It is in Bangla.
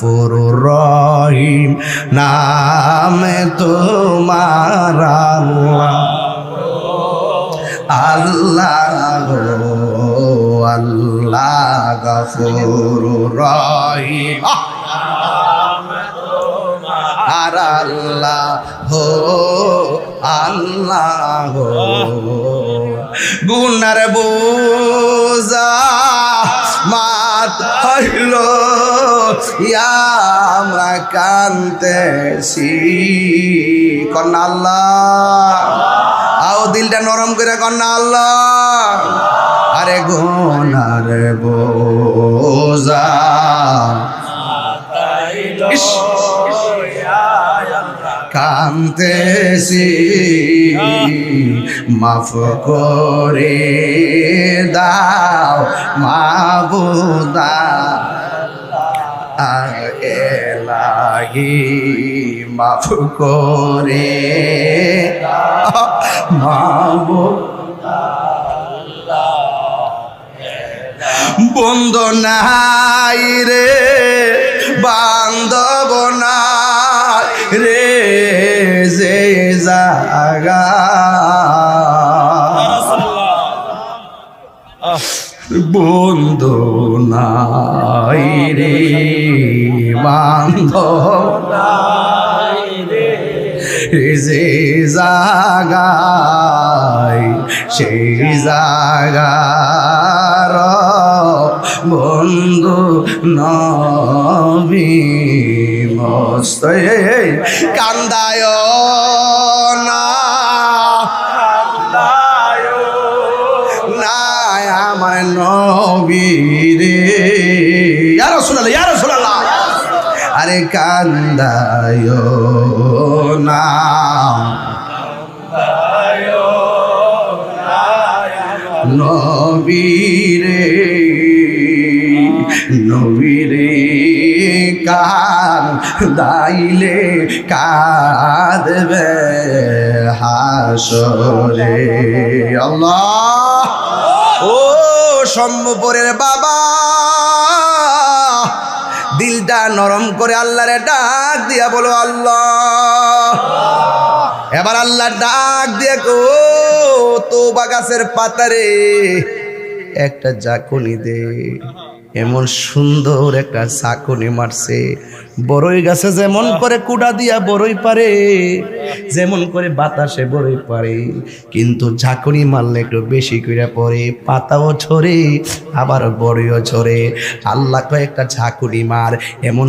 গফুরুর রহিম নামে তোমার আল্লাহ আল্লাহ গফুরুর রহিম আর আল্লাহ হো আল্লাহ গুনার বোঝা মাত হইল আমরা কান্তেছি কন্যা আল্লাহ আও দিলটা নরম করে কন্যা আল্লাহ আরে গুনার বোঝা কান্তেছি মাফ করে দাও মাবুদা এলাহি মাফ করে মাবুদা বন্ধ নাই রে বান্ধব নাই রে যে জাগা বন্ধু নাই রে বান্ধব নাই রে যে জাগায় সেই জাগার বন্ধু নবী মস্ত কান্দায় না আমার নবী রে ইয়া রাসূলুল্লাহ ইয়া রাসূলুল্লাহ আরে কান্দায় না নবী রে নবী রে কান্দাইলে কাঁদবে হাসরে আল্লাহ ও সম্ভবরের বাবা দিলটা নরম করে আল্লাহরে ডাক দিয়া বলো আল্লাহ এবার আল্লাহ ডাক দিয়ে কো তোবা গাছের পাতারে একটা জাকুনি দে এমন সুন্দর একটা চাকুনি মারছে বড়ই গাছে যেমন করে কুড়া দিয়া বড়ই পারে যেমন করে বাতাসে বড়ই পারে কিন্তু ঝাঁকুনি মারলে একটু বেশি করে পড়ে পাতাও ছড়ে আবার বড়ইও ছড়ে আল্লাহ কয়েকটা ঝাঁকুনি মার এমন